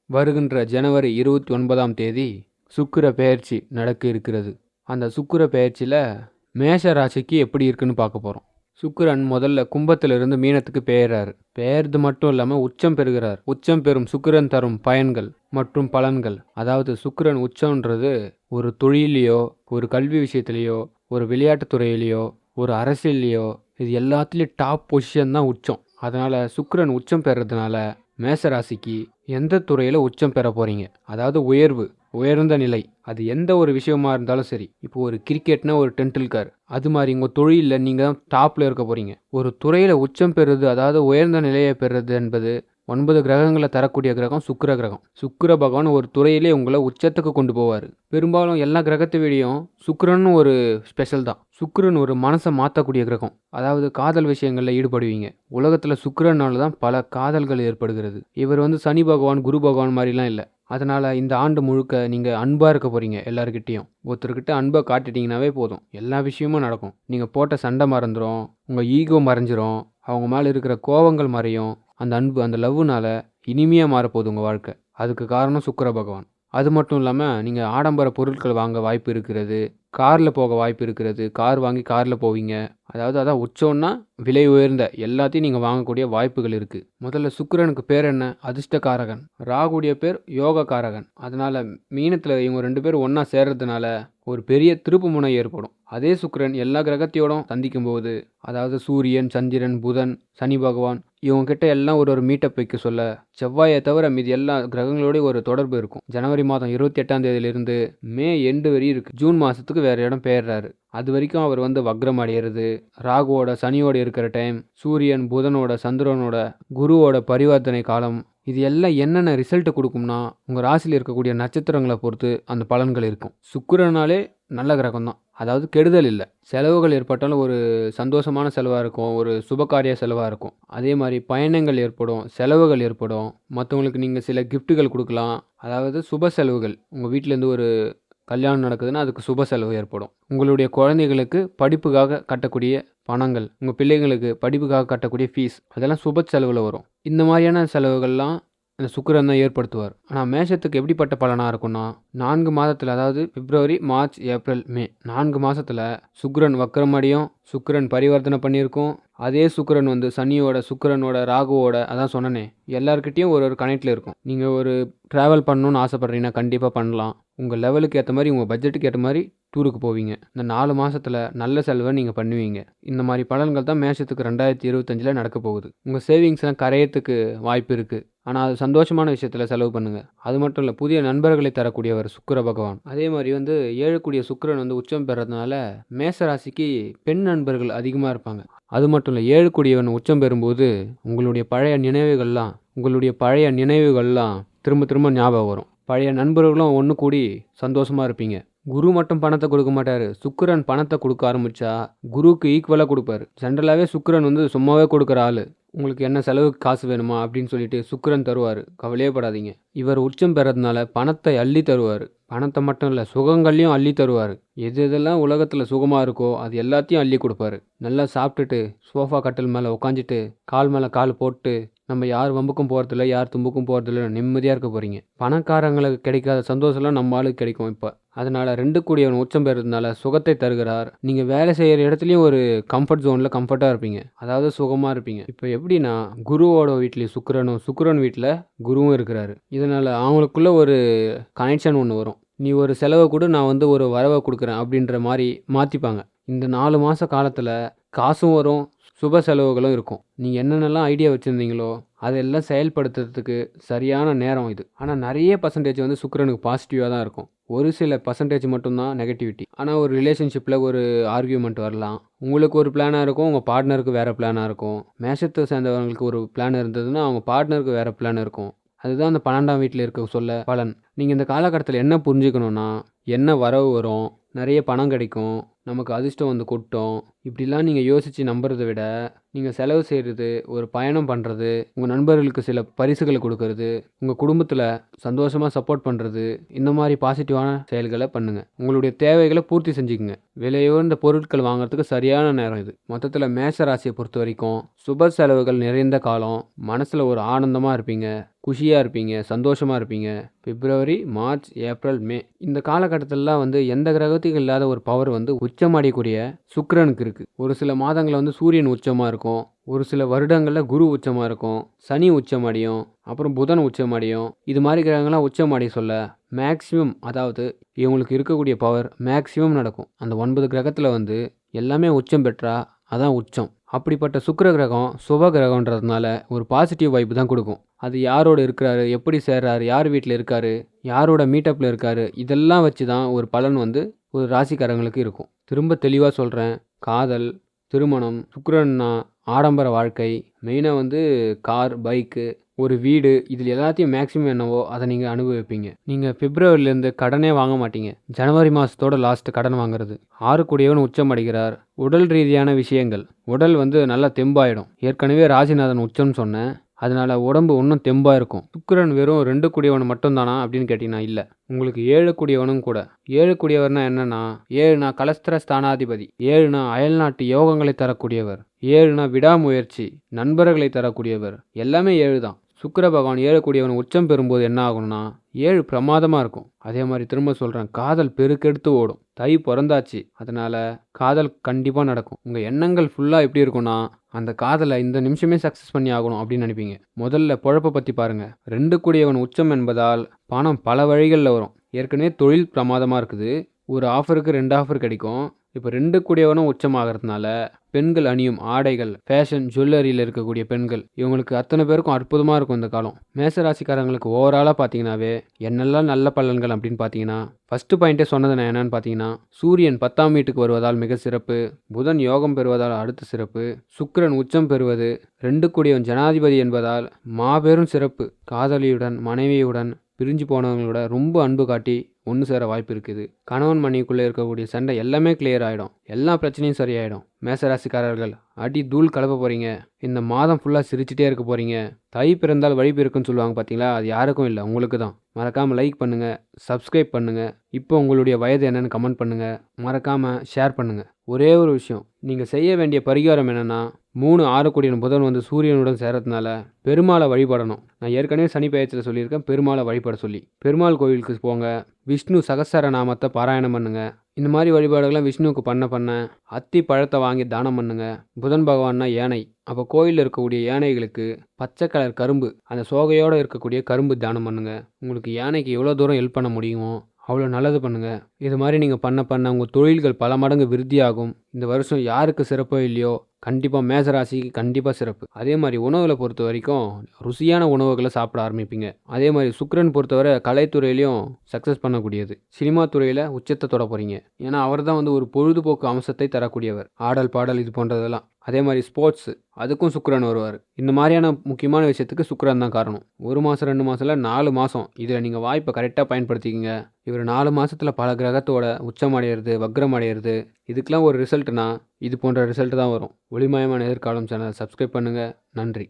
வருகின்ற ஜனவரி 29ஆம் தேதி சுக்கிர பெயர்ச்சி நடக்க இருக்கிறது. அந்த சுக்கிர பெயர்ச்சியில் மேஷ ராசிக்கு எப்படி இருக்குன்னு பார்க்க போகிறோம். சுக்கிரன் முதல்ல கும்பத்திலிருந்து மீனத்துக்கு பெயர்றாரு. பெயர்றது மட்டும் இல்லாமல் உச்சம் பெறுகிறார். உச்சம் பெறும் சுக்கிரன் தரும் பயன்கள் மற்றும் பலன்கள், அதாவது சுக்கிரன் உச்சம்ன்றது ஒரு தொழிலையோ, ஒரு கல்வி விஷயத்துலையோ, ஒரு விளையாட்டுத் துறையிலையோ, ஒரு அரசியல்லையோ, இது எல்லாத்துலேயும் டாப் பொசிஷன் தான் உச்சம். அதனால் சுக்கிரன் உச்சம் பெறதுனால மேசராசிக்கு எந்த துறையில் உச்சம் பெற போகிறீங்க, அதாவது உயர்வு, உயர்ந்த நிலை, அது எந்த ஒரு விஷயமா இருந்தாலும் சரி. இப்போ ஒரு கிரிக்கெட்னா ஒரு டெண்டுல்கர், அது மாதிரி உங்கள் தொழிலில் நீங்கள் தான் டாப்பில் இருக்க போகிறீங்க. ஒரு துறையில் உச்சம் பெறுறது, அதாவது உயர்ந்த நிலையை பெறுறது என்பது 9 கிரகங்களை தரக்கூடிய கிரகம் சுக்கிர கிரகம். சுக்கிர பகவான் ஒரு துறையிலே உங்களை உச்சத்துக்கு கொண்டு போவார். பெரும்பாலும் எல்லா கிரகத்தை விடையும் சுக்கிரன் ஒரு ஸ்பெஷல் தான். சுக்கிரன் ஒரு மனசை மாற்றக்கூடிய கிரகம். அதாவது காதல் விஷயங்களில் ஈடுபடுவீங்க. உலகத்தில் சுக்கிரனால தான் பல காதல்கள் ஏற்படுகிறது. இவர் சனி பகவான், குரு பகவான் மாதிரிலாம் இல்லை. அதனால் இந்த ஆண்டு முழுக்க நீங்கள் அன்பாக இருக்க போகிறீங்க. எல்லாருக்கிட்டையும் ஒருத்தர்கிட்ட அன்பை காட்டிட்டீங்கன்னாவே போதும், எல்லா விஷயமும் நடக்கும். நீங்கள் போட்ட சண்டை மறந்துடும், உங்கள் ஈகோ மறைஞ்சிரும், அவங்க மேலே இருக்கிற கோபங்கள் மறையும். அந்த அன்பு, அந்த லவ்னால இனிமையாக மாறப்போகுது உங்கள் வாழ்க்கை. அதுக்கு காரணம் சுக்கிர பகவான். அது மட்டும் இல்லாமல் நீங்கள் ஆடம்பர பொருட்கள் வாங்க வாய்ப்பு இருக்கிறது. காரில் போக வாய்ப்பு இருக்கிறது. கார் வாங்கி காரில் போவீங்க. அதான் உச்சம்னா விலை உயர்ந்த எல்லாத்தையும் நீங்கள் வாங்கக்கூடிய வாய்ப்புகள் இருக்குது. முதல்ல சுக்கிரனுக்கு பேர் என்ன? அதிர்ஷ்டகாரகன். ராகுடைய பேர் யோகக்காரகன். அதனால் மீனத்தில் இவங்க 2 பேரும் ஒன்றா சேர்றதுனால ஒரு பெரிய திருப்பு முனை ஏற்படும். அதே சுக்கிரன் எல்லா கிரகத்தையோடும் சந்திக்கும் போது, அதாவது சூரியன், சந்திரன், புதன், சனி பகவான், இவங்ககிட்ட எல்லாம் ஒரு மீட்டப் வைக்க சொல்ல, செவ்வாயை தவிர மீதி எல்லா கிரகங்களோடய ஒரு தொடர்பு இருக்கும். ஜனவரி மாதம் 28ஆம் தேதியிலிருந்து மே எண்டு வரையும் இருக்குது. ஜூன் மாதத்துக்கு வேறு இடம் பெயர்றாரு. அது வரைக்கும் அவர் வக்ரம் அடையிறது, ராகுவோட சனியோட இருக்கிற டைம், சூரியன் புதனோட, சந்திரனோட, குருவோட பரிவர்த்தனை காலம், இது எல்லாம் என்னென்ன ரிசல்ட் கொடுக்கும்னா உங்கள் ராசியில் இருக்கக்கூடிய நட்சத்திரங்களை பொறுத்து அந்த பலன்கள் இருக்கும். சுக்கிரனாலே நல்ல கிரகம் தான், அதாவது கெடுதல் இல்லை. செலவுகள் ஏற்பட்டாலும் ஒரு சந்தோஷமான செலவாக இருக்கும், ஒரு சுபகாரிய செலவாக இருக்கும். அதே மாதிரி பயணங்கள் ஏற்படும், செலவுகள் ஏற்படும். மற்றவங்களுக்கு நீங்கள் சில கிஃப்ட்டுகள் கொடுக்கலாம், அதாவது சுப செலவுகள். உங்கள் வீட்டிலேருந்து ஒரு கல்யாணம் நடக்குதுன்னா அதுக்கு சுப செலவு ஏற்படும். உங்களுடைய குழந்தைகளுக்கு படிப்புக்காக கட்டக்கூடிய பணங்கள், உங்கள் பிள்ளைங்களுக்கு படிப்புக்காக கட்டக்கூடிய ஃபீஸ், அதெல்லாம் சுப செலவில் வரும். இந்த மாதிரியான செலவுகள்லாம் இந்த சுக்கிரன் தான் ஏற்படுத்துவார். ஆனால் மேஷத்துக்கு எப்படிப்பட்ட பலனாக இருக்குன்னா, 4 மாதத்தில், அதாவது பிப்ரவரி, மார்ச், ஏப்ரல், மே 4 மாதத்தில் சுக்கிரன் வக்ரமடையும், சுக்கிரன் பரிவர்த்தனை பண்ணியிருக்கும். அதே சுக்கிரன் சனியோட, சுக்கிரனோட, ராகுவோட, அதான் சொன்னனே, எல்லாருக்கிட்டையும் ஒரு கனெக்டில் இருக்கும். நீங்கள் ஒரு ட்ராவல் பண்ணணுன்னு ஆசைப்பட்றீங்கன்னா கண்டிப்பாக பண்ணலாம். உங்கள் லெவலுக்கு ஏற்ற மாதிரி, உங்கள் பட்ஜெட்டுக்கு ஏற்ற மாதிரி டூருக்கு போவீங்க. இந்த 4 மாதத்தில் நல்ல செலவை நீங்கள் பண்ணுவீங்க. இந்த மாதிரி பலன்கள் தான் மேஷத்துக்கு 2025 நடக்க போகுது. உங்கள் சேவிங்ஸ்லாம் கரையத்துக்கு வாய்ப்பு இருக்குது. ஆனால் அது சந்தோஷமான விஷயத்தில் செலவு பண்ணுங்கள். அது மட்டும் இல்லை, புதிய நண்பர்களை தரக்கூடியவர் சுக்கிர பகவான். அதே மாதிரி ஏழக்கூடிய சுக்கிரன் உச்சம் பெறதுனால மேசராசிக்கு பெண் நண்பர்கள் அதிகமாக இருப்பாங்க. அது மட்டும் இல்லை, ஏழுக்கூடியவன் உச்சம் பெறும்போது உங்களுடைய பழைய நினைவுகள்லாம் திரும்ப திரும்ப ஞாபகம் வரும். பழைய நண்பர்களும் ஒன்று கூடி சந்தோஷமாக இருப்பீங்க. குரு மட்டும் பணத்தை கொடுக்க மாட்டார். சுக்கிரன் பணத்தை கொடுக்க ஆரம்பித்தா குருவுக்கு ஈக்குவலாக கொடுப்பாரு. ஜென்ரலாகவே சுக்கிரன் சும்மாவே கொடுக்குற ஆள். உங்களுக்கு என்ன செலவுக்கு காசு வேணுமா அப்படின்னு சொல்லிட்டு சுக்கிரன் தருவார், கவலையே படாதீங்க. இவர் உச்சம் பெறதுனால பணத்தை அள்ளி தருவார். பணத்தை மட்டும் இல்லை, சுகங்களையும் அள்ளி தருவார். எது எதெல்லாம் உலகத்தில் சுகமாக இருக்கோ அது எல்லாத்தையும் அள்ளி கொடுப்பாரு. நல்லா சாப்பிட்டுட்டு சோஃபா கட்டில் மேலே உட்காந்துட்டு கால் மேலே கால் போட்டு, நம்ம யார் வம்புக்கும் போகிறதில்ல, யார் தும்புக்கும் போகிறதில்ல, நிம்மதியாக இருக்க போகிறீங்க. பணக்காரங்களுக்கு கிடைக்காத சந்தோஷம்லாம் நம்ம ஆளுக்கு கிடைக்கும் இப்போ. அதனால் 2 கூடியவன் உச்சம் பெறுறதுனால சுகத்தை தருகிறார். நீங்கள் வேலை செய்கிற இடத்துலையும் ஒரு கம்ஃபர்ட் ஜோனில் கம்ஃபர்ட்டாக இருப்பீங்க, அதாவது சுகமாக இருப்பீங்க. இப்போ எப்படின்னா, குருவோட வீட்லேயும் சுக்கிரனும், சுக்கிரன் வீட்டில் குருவும் இருக்கிறாரு. இதனால் அவங்களுக்குள்ள ஒரு கனெக்ஷன் ஒன்று வரும். நீ ஒரு செலவை கூட, நான் ஒரு வரவை கொடுக்குறேன் அப்படின்ற மாதிரி மாற்றிப்பாங்க. இந்த 4 மாத காலத்தில் காசும் வரும், சுப செலவுகளும் இருக்கும். நீங்கள் என்னென்னலாம் ஐடியா வச்சுருந்தீங்களோ அதெல்லாம் செயல்படுத்துறதுக்கு சரியான நேரம் இது. ஆனால் நிறைய பர்சன்டேஜ் சுக்கிரனுக்கு பாசிட்டிவாக தான் இருக்கும். ஒரு சில பர்சன்டேஜ் மட்டும்தான் நெகட்டிவிட்டி. ஆனால் ஒரு ரிலேஷன்ஷிப்பில் ஒரு ஆர்கியூமெண்ட் வரலாம். உங்களுக்கு ஒரு பிளானாக இருக்கும், உங்கள் பார்ட்னருக்கு வேறு பிளானாக இருக்கும். மேஷத்தை சேர்ந்தவங்களுக்கு ஒரு பிளான் இருந்ததுன்னா அவங்க பார்ட்னருக்கு வேறு பிளான் இருக்கும். அதுதான் அந்த 12ஆம் வீட்டில் இருக்க சொல்ல பலன். நீங்கள் இந்த காலகட்டத்தில் என்ன புரிஞ்சுக்கணுன்னா, என்ன வரவு வரும், நிறைய பணம் கிடைக்கும், நமக்கு அதிர்ஷ்டம் வந்து கொட்டும். இப்படிலாம் நீங்கள் யோசித்து நம்புறதை விட நீங்கள் செலவு செய்கிறது, ஒரு பயணம் பண்ணுறது, உங்கள் நண்பர்களுக்கு சில பரிசுகளை கொடுக்கறது, உங்கள் குடும்பத்தில் சந்தோஷமாக சப்போர்ட் பண்ணுறது, இந்த மாதிரி பாசிட்டிவான செயல்களை பண்ணுங்கள். உங்களுடைய தேவைகளை பூர்த்தி செஞ்சுக்குங்க. விலையுயர்ந்த பொருட்கள் வாங்குறதுக்கு சரியான நேரம் இது. மொத்தத்தில் மேஷ ராசியை பொறுத்த வரைக்கும் சுப செலவுகள் நிறைந்த காலம். மனசில் ஒரு ஆனந்தமாக இருப்பீங்க, குஷியாக இருப்பீங்க, சந்தோஷமாக இருப்பீங்க. பிப்ரவரி, மார்ச், ஏப்ரல், மே இந்த காலகட்டத்திலலாம் வந்து எந்த கிரகத்துக்கும் இல்லாத ஒரு பவர் வந்து உச்சமடையக்கூடிய சுக்கிரனுக்கு இருக்குது. ஒரு சில மாதங்களில் வந்து சூரியன் உச்சமாக இருக்கும். ஒரு சில வருடங்களில் குரு உச்சமாக இருக்கும். சனி உச்சமடையும். அப்புறம் புதன் உச்சமடையும். இது மாதிரி கிரகங்கள்லாம் உச்சமடைய சொல்ல மேக்ஸிமம், அதாவது இவங்களுக்கு இருக்கக்கூடிய பவர் மேக்ஸிமம் நடக்கும். அந்த 9 கிரகத்தில் வந்து எல்லாமே உச்சம் பெற்றா அதான் உச்சம். அப்படிப்பட்ட சுக்கிர கிரகம் சுப கிரகன்றதுனால ஒரு பாசிட்டிவ் வைப்பு தான் கொடுக்கும். அது யாரோட இருக்கிறாரு, எப்படி சேர்றாரு, யார் வீட்டில் இருக்காரு, யாரோட மீட்டப்பில் இருக்காரு, இதெல்லாம் வச்சு தான் ஒரு பலன் வந்து ஒரு ராசிக்காரங்களுக்கு இருக்கும். திரும்ப தெளிவாக சொல்கிறேன், காதல், திருமணம், சுக்கிரன்னா ஆடம்பர வாழ்க்கை, மெயினாக வந்து கார், பைக்கு, ஒரு வீடு, இதில் எல்லாத்தையும் மேக்ஸிமம் என்னவோ அதை நீங்கள் அனுபவிப்பீங்க. நீங்கள் பிப்ரவரியிலேருந்து கடனே வாங்க மாட்டீங்க. ஜனவரி மாதத்தோட லாஸ்ட்டு கடன் வாங்குறது. 6 கூடியவன் உச்சம் அடைகிறார். உடல் ரீதியான விஷயங்கள், உடல் வந்து நல்லா தெம்பாயிடும். ஏற்கனவே ராசிநாதன் உச்சம்னு சொன்னேன், அதனால உடம்பு இன்னும் தெம்பாக இருக்கும். சுக்கிரன் வெறும் 2 கூடியவன் மட்டும்தானா அப்படின்னு கேட்டிங்கன்னா இல்லை, உங்களுக்கு 7 கூடியவனும் கூட. 7 கூடியவர்னா என்னன்னா, 7னா கலஸ்திர ஸ்தானாதிபதி, 7னா அயல்நாட்டு யோகங்களை தரக்கூடியவர், 7னா விடாமுயற்சி, நண்பர்களை தரக்கூடியவர், எல்லாமே 7 தான். சுக்கிர பகவான் 7 கூடியவன் உச்சம் பெறும்போது என்ன ஆகும்னா 7 பிரமாதமாக இருக்கும். அதே மாதிரி திரும்ப சொல்கிறேன், காதல் பெருக்கெடுத்து ஓடும். தை பிறந்தாச்சு, அதனால் காதல் கண்டிப்பாக நடக்கும். உங்கள் எண்ணங்கள் ஃபுல்லாக எப்படி இருக்கும்னா, அந்த காதலை இந்த நிமிஷமே சக்ஸஸ் பண்ணி ஆகணும் அப்படின்னு நினைப்பீங்க. முதல்ல பொழப்பை பற்றி பாருங்கள். 2 கூடியவன் உச்சம் என்பதால் பணம் பல வழிகளில் வரும். ஏற்கனவே தொழில் பிரமாதமாக இருக்குது. ஒரு ஆஃபருக்கு 2 ஆஃபர் கிடைக்கும். இப்போ 2 கூடியவனும் உச்சமாகறதுனால பெண்கள் அணியும் ஆடைகள், ஃபேஷன், ஜுவல்லரியில் இருக்கக்கூடிய பெண்கள், இவங்களுக்கு அத்தனை பேருக்கும் அற்புதமாக இருக்கும் இந்த காலம். மேசராசிக்காரங்களுக்கு ஓவராலாக பார்த்தீங்கன்னாவே என்னெல்லாம் நல்ல பலன்கள் அப்படின்னு பார்த்தீங்கன்னா, ஃபஸ்ட்டு பாயிண்ட்டே சொன்னது நான் என்னன்னு பார்த்தீங்கன்னா, சூரியன் 10ஆம் வீட்டுக்கு வருவதால் மிக சிறப்பு, புதன் யோகம் பெறுவதால் அடுத்த சிறப்பு, சுக்கிரன் உச்சம் பெறுவது, 2 கூடியவன் ஜனாதிபதி என்பதால் மாபெரும் சிறப்பு. காதலியுடன், மனைவியுடன் பிரிஞ்சு போனவங்களோட ரொம்ப அன்பு காட்டி ஒன்று சேர வாய்ப்பு இருக்குது. கணவன் மனைவிக்குள்ளே இருக்கக்கூடிய சண்டை எல்லாமே கிளியர் ஆகிடும். எல்லா பிரச்சனையும் சரியாயிடும். மேசராசிக்காரர்கள் அடி தூள் கலப்ப போகிறீங்க. இந்த மாதம் ஃபுல்லாக சிரிச்சிட்டே இருக்க போகிறீங்க. தை பிறந்தால் வழி பிறக்குன்னு சொல்லுவாங்க பார்த்தீங்களா, அது யாருக்கும் இல்லை, உங்களுக்கு தான். மறக்காமல் லைக் பண்ணுங்கள், சப்ஸ்கிரைப் பண்ணுங்கள். இப்போ உங்களுடைய வயது என்னென்னு கமெண்ட் பண்ணுங்கள். மறக்காமல் ஷேர் பண்ணுங்கள். ஒரே ஒரு விஷயம், நீங்கள் செய்ய வேண்டிய பரிகாரம் என்னென்னா, 3, 6 கூடிய புதன் வந்து சூரியனுடன் சேரதுனால பெருமாளை வழிபடணும். நான் ஏற்கனவே சனி பெயர்ச்சியில் சொல்லியிருக்கேன், பெருமாளை வழிபட சொல்லி. பெருமாள் கோவிலுக்கு போங்க, விஷ்ணு சகஸ்ர நாமத்தை பாராயணம் பண்ணுங்க. இந்த மாதிரி வழிபாடுகள்லாம் விஷ்ணுவுக்கு பண்ண அத்தி பழத்தை வாங்கி தானம் பண்ணுங்க. புதன் பகவான்னா யானை, அப்போ கோயிலில் இருக்கக்கூடிய யானைகளுக்கு பச்சை கலர் கரும்பு, அந்த சோகையோடு இருக்கக்கூடிய கரும்பு தானம் பண்ணுங்க. உங்களுக்கு யானைக்கு எவ்வளோ தூரம் ஹெல்ப் பண்ண முடியுமோ அவ்வளோ நல்லது பண்ணுங்கள். இது மாதிரி நீங்கள் பண்ண உங்கள் தொழில்கள் பல மடங்கு விருத்தியாகும். இந்த வருஷம் யாருக்கு சிறப்போ இல்லையோ, கண்டிப்பாக மேசராசிக்கு கண்டிப்பாக சிறப்பு. அதே மாதிரி உணவுகளை பொறுத்த வரைக்கும் ருசியான உணவுகளை சாப்பிட ஆரம்பிப்பீங்க. அதே மாதிரி சுக்கிரன் பொறுத்தவரை கலைத்துறையிலையும் சக்ஸஸ் பண்ணக்கூடியது. சினிமா துறையில் உச்சத்தை தொட போகிறீங்க. ஏன்னா அவர் தான் வந்து ஒரு பொழுதுபோக்கு அம்சத்தை தரக்கூடியவர். ஆடல், பாடல், இது போன்றதெல்லாம். அதே மாதிரி ஸ்போர்ட்ஸு, அதுக்கும் சுக்கிரன் வருவார். இந்த மாதிரியான முக்கியமான விஷயத்துக்கு சுக்கிரன் தான் காரணம். 1 மாதம் 2 மாதம் இல்லை, 4 மாதம். இதில் நீங்கள் வாய்ப்பை கரெக்டாக பயன்படுத்திக்கிங்க. இவர் 4 மாதத்தில் பல கிரகத்தோட உச்சம் அடையிறது, வக்ரம் அடையிறது, இதுக்கெலாம் ஒரு ரிசல்ட்னா இது போன்ற ரிசல்ட் தான் வரும். ஒளிமயமான எதிர்காலம் சேனலை சப்ஸ்கிரைப் பண்ணுங்கள். நன்றி.